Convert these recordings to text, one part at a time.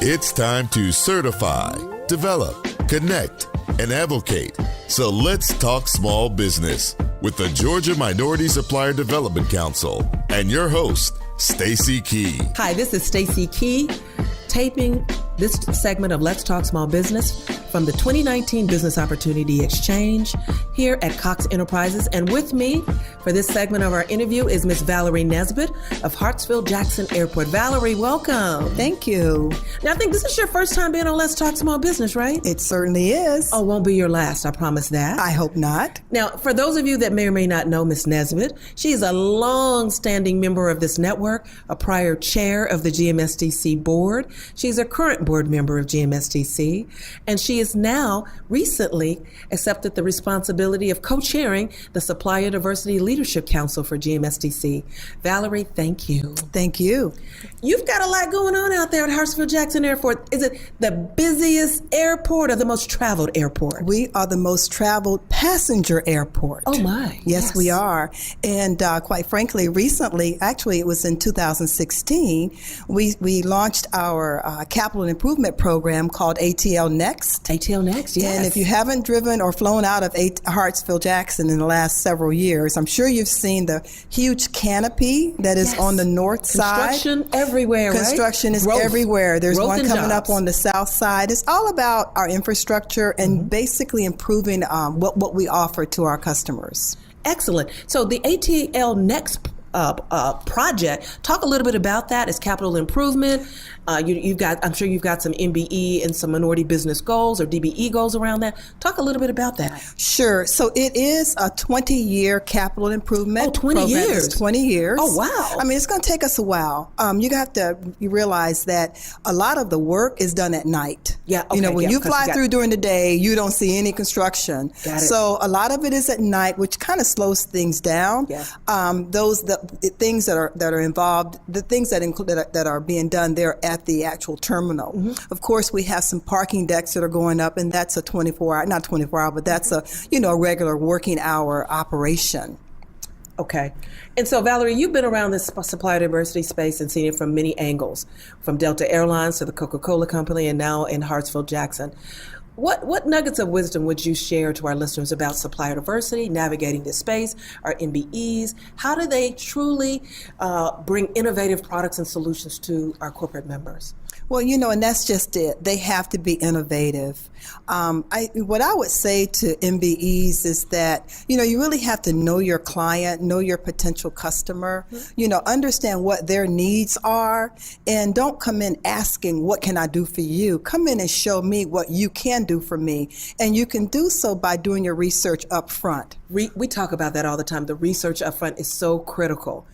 It's time to certify, develop, connect, and advocate. So let's talk small business with the Georgia Minority Supplier Development Council and your host, Stacey Key. Hi, this is Stacey Key, taping this segment of Let's Talk Small Business from the 2019 Business Opportunity Exchange here at Cox Enterprises. And with me for this segment of our interview is Miss Valerie Nesbitt of Hartsfield-Jackson Airport. Valerie, welcome. Thank you. Now, I think this is your first time being on Let's Talk Small Business, right? It certainly is. Oh, won't be your last, I promise that. I hope not. Now, for those of you that may or may not know Miss Nesbitt, she is a long-standing member of this network, a prior chair of the GMSDC board. She's a current board member of GMSDC, and she is now recently accepted the responsibility of co-chairing the Supplier Diversity Leadership Council for GMSDC. Valerie, thank you. Thank you. You've got a lot going on out there at Hartsfield-Jackson Airport. Is it the busiest airport or the most traveled airport? We are the most traveled passenger airport. Oh my. Yes, we are. And quite frankly, recently, actually it was in 2016, we launched our capital improvement program called ATL Next. ATL Next, yes. And if you haven't driven or flown out of Hartsfield-Jackson in the last several years, I'm sure you've seen the huge canopy that is on the north side. Construction everywhere, right? Construction is everywhere. There's one coming up on the south side. It's all about our infrastructure and basically improving what we offer to our customers. Excellent. So the ATL Next project, talk a little bit about that. It's capital improvement. I'm sure you've got some MBE and some minority business goals or DBE goals around that. Talk a little bit about that. Sure. So it is a 20-year capital improvement. Oh, 20 program. years. It's 20 years. Oh, wow. I mean, it's going to take us a while. You realize that a lot of the work is done at night. Yeah. Okay, when you fly through during the day, you don't see any construction. Got it. So a lot of it is at night, which kind of slows things down. Yeah. The things that are involved, the things that are being done there at the actual terminal. Of course, we have some parking decks that are going up, and that's a 24-hour, not 24-hour, but that's a regular working hour operation. Okay. And so, Valerie, you've been around this supplier diversity space and seen it from many angles, from Delta Airlines to the Coca-Cola Company and now in Hartsfield-Jackson. What nuggets of wisdom would you share to our listeners about supplier diversity, navigating this space, our MBEs? How do they truly bring innovative products and solutions to our corporate members? Well, and that's just it. They have to be innovative. What I would say to MBEs is that, you really have to know your client, know your potential customer, understand what their needs are, and don't come in asking, what can I do for you? Come in and show me what you can do for me. And you can do so by doing your research up front. We talk about that all the time. The research up front is so critical.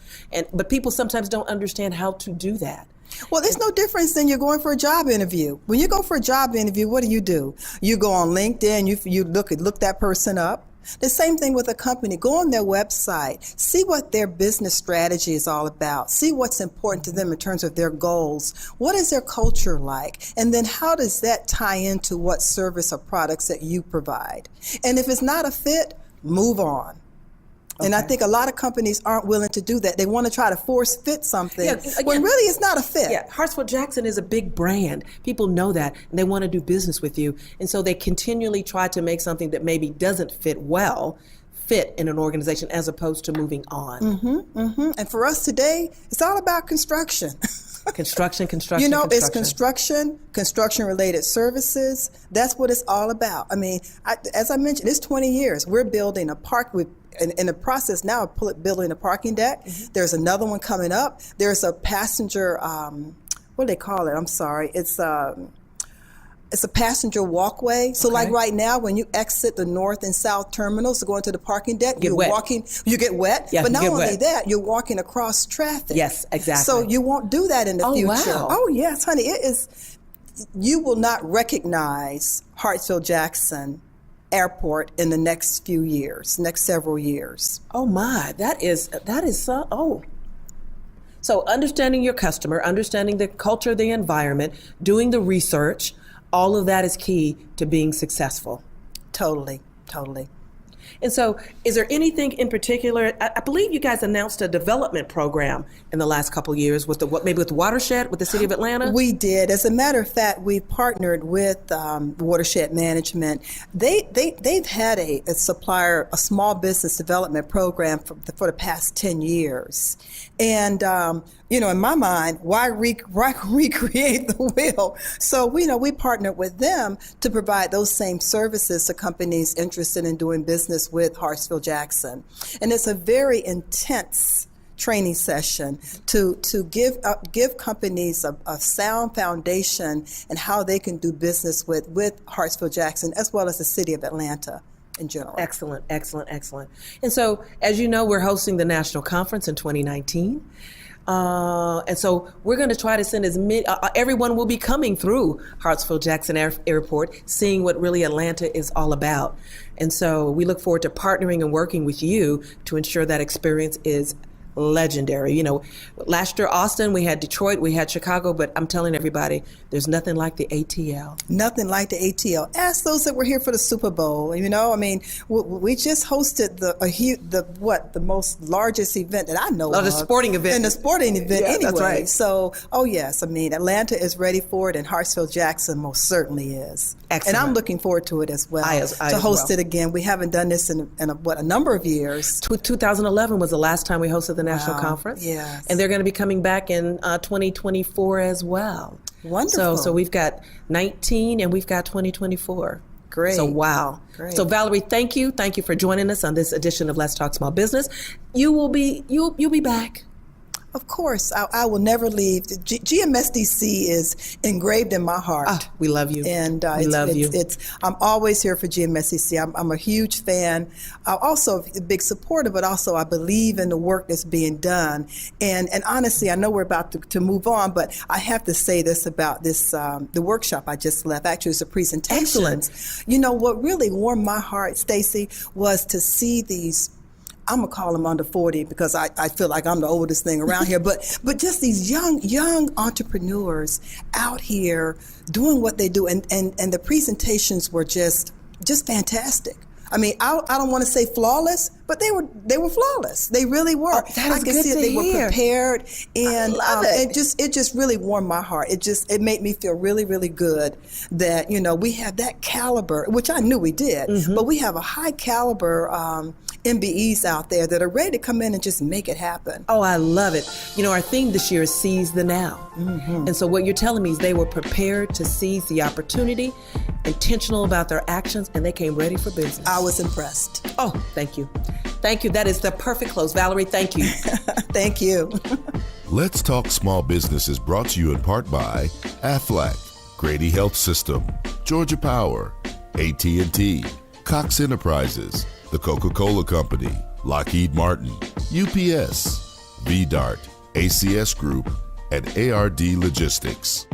But people sometimes don't understand how to do that. Well, there's no difference than you're going for a job interview. When you go for a job interview, what do? You go on LinkedIn, you look that person up. The same thing with a company. Go on their website, see what their business strategy is all about, see what's important to them in terms of their goals. What is their culture like? And then how does that tie into what service or products that you provide? And if it's not a fit, move on. Okay. And I think a lot of companies aren't willing to do that. They want to try to force fit something when really it's not a fit. Yeah, Hartsfield-Jackson is a big brand. People know that, and they want to do business with you. And so they continually try to make something that maybe doesn't fit in an organization as opposed to moving on. And for us today, it's all about construction. Construction. It's construction-related services. That's what it's all about. I mean, as I mentioned, it's 20 years. We're building a park in the process now of building a parking deck. There's another one coming up. There's a passenger, what do they call it? I'm sorry. It's a passenger walkway. So like right now, when you exit the north and south terminals to go into the parking deck, you get wet. Yeah, but not only that, you're walking across traffic. Yes, exactly. So you won't do that in the future. Wow. Oh, yes, honey. You will not recognize Hartsfield-Jackson Airport in the next several years. Oh my, that is so. So understanding your customer, understanding the culture, the environment, doing the research, all of that is key to being successful. Totally. And so is there anything in particular, I believe you guys announced a development program in the last couple of years with maybe with Watershed, with the City of Atlanta? We did. As a matter of fact, we partnered with Watershed Management. They've had a small business development program for the past 10 years. And, in my mind, why recreate the wheel? So, we partnered with them to provide those same services to companies interested in doing business with Hartsfield-Jackson. And it's a very intense training session to give companies a sound foundation and how they can do business with Hartsfield-Jackson as well as the City of Atlanta in general. Excellent. And so, as you know, we're hosting the national conference in 2019. And so we're going to try to send as many, everyone will be coming through Hartsfield-Jackson Airport, seeing what really Atlanta is all about. And so we look forward to partnering and working with you to ensure that experience is legendary. Last year, Austin, we had Detroit, we had Chicago, but I'm telling everybody, there's nothing like the ATL. Nothing like the ATL. Ask those that were here for the Super Bowl. We just hosted the most largest event that I know of. The sporting event. And the sporting event anyway. That's right. So, yes, Atlanta is ready for it, and Hartsfield-Jackson most certainly is. Excellent. And I'm looking forward to it as well. To host it again. We haven't done this in a number of years. 2011 was the last time we hosted the national conference. Yes. And they're going to be coming back in 2024 as well. Wonderful. So we've got 19 and we've got 2024. Great. So wow. Great. So Valerie, thank you. Thank you for joining us on this edition of Let's Talk Small Business. You'll be back. Of course, I will never leave. GMSDC is engraved in my heart. We love you. And we love you. I'm always here for GMSDC. I'm a huge fan. I'm also a big supporter, but also I believe in the work that's being done. And honestly, I know we're about to move on, but I have to say this about this the workshop I just left. Actually, it's a presentation. Excellent. What really warmed my heart, Stacey, was to see these. I'm gonna call them under 40 because I feel like I'm the oldest thing around here. But just these young entrepreneurs out here doing what they do, and the presentations were just fantastic. I don't want to say flawless, but they were flawless. They really were. Oh, that is I could good see to they hear. were prepared, and it just really warmed my heart. It made me feel really, really good that we have that caliber, which I knew we did, but we have a high caliber MBEs out there that are ready to come in and just make it happen. Oh, I love it. Our theme this year is Seize the Now. And so what you're telling me is they were prepared to seize the opportunity, intentional about their actions, and they came ready for business. I was impressed. Oh, thank you. Thank you. That is the perfect close. Valerie, thank you. Thank you. Let's Talk Small Business is brought to you in part by Aflac, Grady Health System, Georgia Power, AT&T, Cox Enterprises, The Coca-Cola Company, Lockheed Martin, UPS, VDART, ACS Group, and ARD Logistics.